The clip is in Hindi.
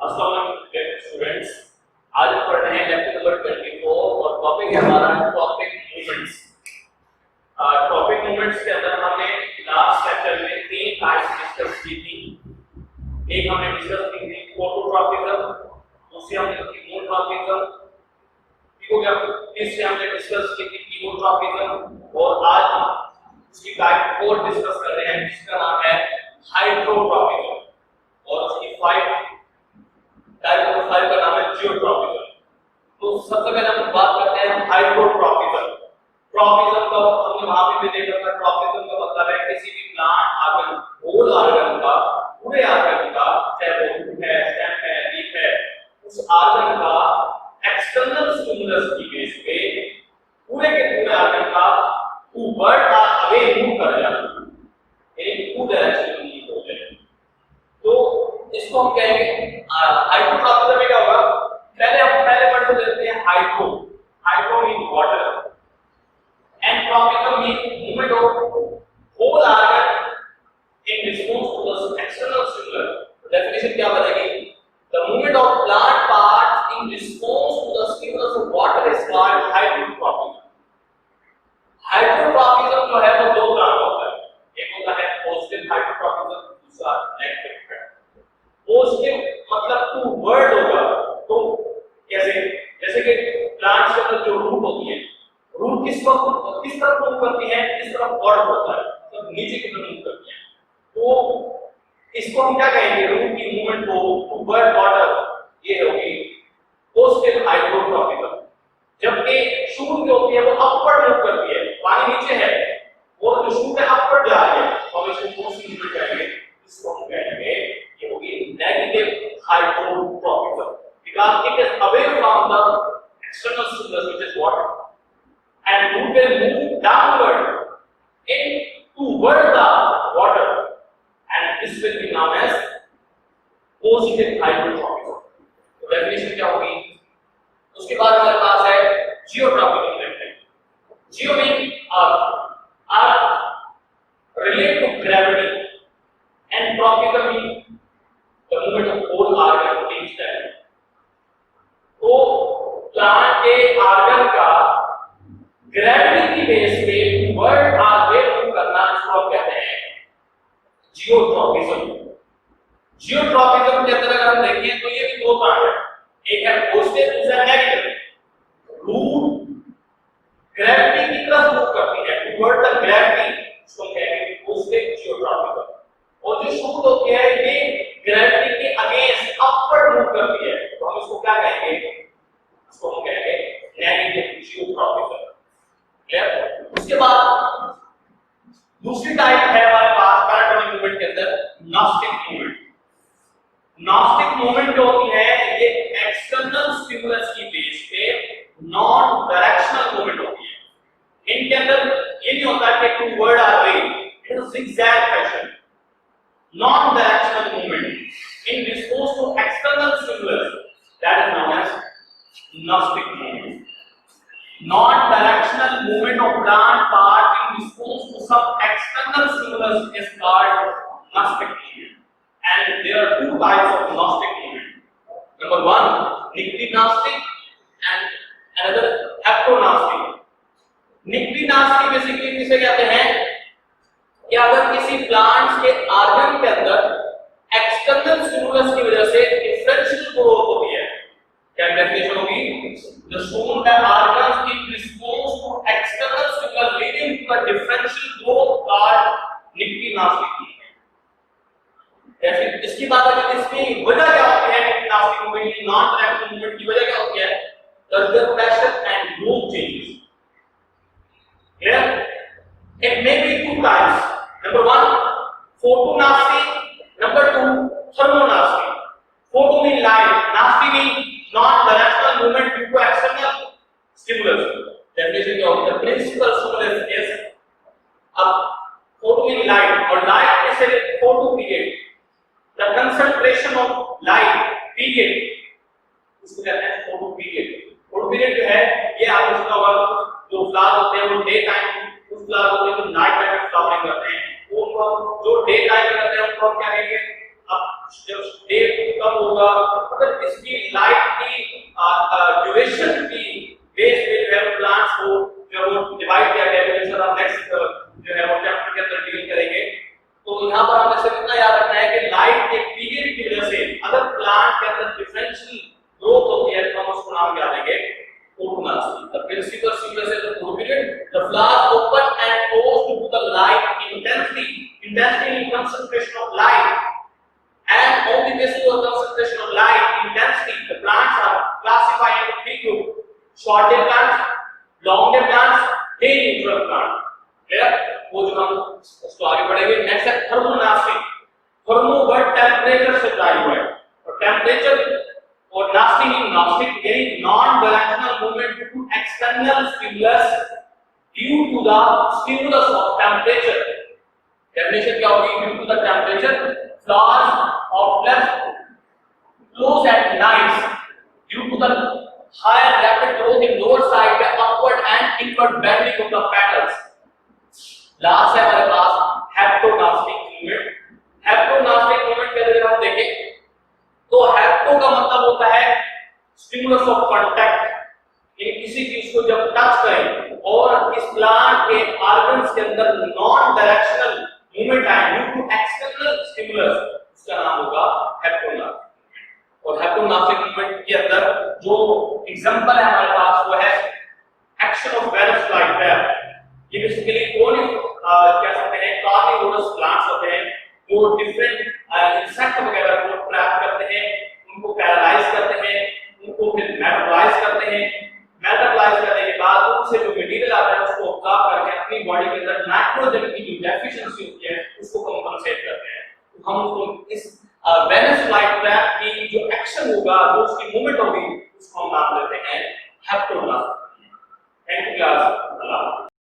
अस्सलाम स्टूडेंट्स, आज हम पढ़ रहे हैं लेक्चर नंबर 24 और टॉपिक है हमारा टॉपिक मूवमेंट्स। टॉपिक मूवमेंट्स के अंदर हमने लास्ट लेक्चर में तीन टाइप्स डिस्कस की थी। एक हमने डिस्कस की थी फोटोट्रॉपिज्म, दूसरी हमने की मोनोट्रॉपिज्म, तीसरी हमने डिस्कस की थी कीमोट्रॉपिज्म और आज हम उसकी टाइप 4 डिस्कस कर रहे हैं जिसका नाम है हाइड्रोट्रॉपिज्म और उसकी 5 टाइप नंबर 5 का नाम है जियोट्रॉपिज्म। तो सबसे पहले हम बात करते हैं हाइड्रोट्रॉपिज्म। ट्रॉपिज्म का हमने वहां पे भी देखा था। ट्रॉपिज्म का मतलब है किसी भी प्लांट ऑर्गन, होल ऑर्गन का, पूरे ऑर्गन का, चाहे वो रूट है, स्टेम है, लीफ है, उस ऑर्गन का एक्सटर्नल स्टिमुलस की बेस पे पूरे के पूरे ऑर्गन का टूवर्ड और अवे मूव कर जाना, एक टू डायरेक्शन में हो जाए। तो इसको हम कहेंगे हाइड्रोट्रॉपिज्म में क्या होगा। पहले वर्ड को लेते हैं hydro. Hydro mean water and tropism mean movement of whole organ in response to the external stimulus. Definition क्या बनेगी? The movement of plant parts in response to the stimulus of water is called hydrotropism. Hydrotropism जो है वो दो तरह का होता है। एक होता है पॉजिटिव हाइड्रोट्रॉपिज्म, दूसरा नेगेटिव। पॉजिटिव मतलब टू वर्ड होगा। तो जैसे कि प्लांट्स के अंदर जो रूट होती है, रूट किस तरफ मूव करती है, किस तरफ वर्ड होता है, मतलब नीचे की तरफ मूव करती है। तो इसको हम क्या कहेंगे? रूट की मूवमेंट को टू वर्ड वाटर, ये होगी पॉजिटिव हाइड्रोट्रॉपिज्म। जबकि शूट जो होती है वो अपवर्ड मूव करती है, पानी नीचे है और जो शूट है अपवर्ड जा रही है, तो हम इसको फोर्सिंग मूवमेंट कहेंगे। इसको हम कहेंगे ये होगी negative hydrotropism because it is away from the external stimulus which is water and root will move downward in toward the water and this will be known as positive hydrotrophism। तो डेफिनेशन क्या होगी? उसके बाद हमारे पास है geotropism. Jio mean earth relate to gravity and tropism mean the movement of whole organ in stem। तो प्लांट के ऑर्गन का ग्रेविटी की बेस पे वर्ड और वे मूव करना, इसको हम कहते हैं जियोट्रॉपिज्म। जियोट्रॉपिज्म के अंदर अगर हम देखें तो ये भी दो पार्ट है, एक है पॉजिटिव, दूसरा नेगेटिव। रूट ग्रेविटी की तरफ मूव करती है, टुवर्ड द ग्रेविटी, इसको हम कहेंगे पॉजिटिव जियोट्रॉपिज्म। और जो शूट होती है ये ग्रेविटी के अगेंस्ट अपवर्ड मूव करती है, तो हम इसको क्या कहेंगे? इसको हम कहेंगे नेगेटिव जियोट्रॉपिज्म। क्लियर? उसके बाद दूसरी टाइप है हमारे पास पैराटोनिक मूवमेंट के अंदर नॉस्टिक मूवमेंट। नॉस्टिक मूवमेंट जो होती है ये एक्सटर्नल स्टिमुलस की बेस पे नॉन डायरेक्शनल मूवमेंट होती है। इनके अंदर ये नहीं होता कि टूवर्ड और वे, it is zigzag fashion. Non-directional movement in response to external stimulus, that is known as gnostic movement. Non-directional movement of plant part in response to some external stimulus is called gnostic movement. And there are two types of gnostic movement. Number one, nyctinastic and another haptonostic. Nyctinastic basically किसे कहते हैं कि अगर किसी प्लांट्स के ऑर्गन के अंदर एक्सटर्नल स्टिमुलस की वजह से डिफरेंशियल ग्रोथ होती है, क्या डेफिनेशन होगी? The shown that organs in response to external stimulus leading to the differential growth called nyctinastic. ऐसे इसकी बात अगर इसकी वजह क्या होती है? निक्टिनास्टिक मूवमेंट की नॉन डायरेक्शनल मूवमेंट की वजह क्या होती है? The pressure and growth changes. Clear? It may be two types. Number one, photonasty. Number two, thermonasty. Photo mean light, nasty mean non-directional movement due to external stimulus. Definition क्या होगी? The principal stimulus is photo mean light और light is a photo period. The concentration of light period इसको कहते हैं photo period. Photo period जो है ये आपने सुना होगा, जो फ्लावर होते हैं वो डे टाइम, उस फ्लावर होते हैं जो नाइट टाइम में फ्लावरिंग करते हैं, वो जो डे टाइम में करते हैं उनको हम क्या कहेंगे? अब जब डे कम मतलब होगा, मतलब इसकी लाइफ की ड्यूरेशन की बेस पे जो है प्लांट्स को जो वो डिवाइड किया गया है, जैसे हम नेक्स्ट जो है वो चैप्टर के अंदर डील करेंगे। तो यहाँ पर हमें सिर्फ इतना याद रखना है कि लाइट के पीरियड की वजह से अगर प्लांट के अंदर डिफरेंशियल ग्रोथ होती है तो हम उसको नाम क्या देंगे, photonasty. The principal sequence is the photoperiod, the flowers open and close to the light intensity in concentration of light, and on the basis of concentration of light intensity the plants are classified into three groups: short day plants, long day plants, day neutral plants। Clear? वो जो हम उसको आगे बढ़ेंगे। नेक्स्ट है थर्मोनास्टिक। थर्मो वर्ड टेंपरेचर से जुड़ा हुआ है, और टेंपरेचर और नास्टिक यानी non directional movement to external stimulus due to the stimulus of temperature. Definition क्या होगी? Due to the temperature flowers of flesh close at night due to the higher rapid growth in lower side by upward and inward bending of the petals। Last है हमारे पास हेप्टोनास्टिक मूवमेंट। हेप्टोनास्टिक मूवमेंट के अगर हम देखें तो हेप्टो का मतलब होता है स्टिमुलस ऑफ कांटेक्ट, ये किसी चीज को जब टच करें और इस प्लांट के ऑर्गन्स के अंदर नॉन डायरेक्शनल मूवमेंट आए ड्यू टू एक्सटर्नल स्टिमुलस, उसका नाम होगा हेप्टोनास्टिक। और हेप्टोनास्टिक मूवमेंट के अंदर जो एग्जांपल है हमारे पास वो है action of various like that. ये बेसिकली कौन कह सकते हैं कार्निवोरस प्लांट्स होते हैं जो डिफरेंट इंसेक्ट वगैरह को ट्रैप करते हैं, उनको पैरालाइज करते हैं, उनको फिर मेटाबॉलाइज करते हैं। मेटाबॉलाइज करने के बाद उनसे जो मटेरियल आता है उसको ऑब्जॉर्ब करके अपनी बॉडी के अंदर नाइट्रोजन की जो डेफिशिएंसी होती है उसको कंपनसेट करते हैं। तो हम उसको इस वेनस लाइट ट्रैप की जो एक्शन होगा, जो उसकी मूवमेंट होगी, उसको हम नाम देते हैं हेप्टोनास्टिक। Thank you class.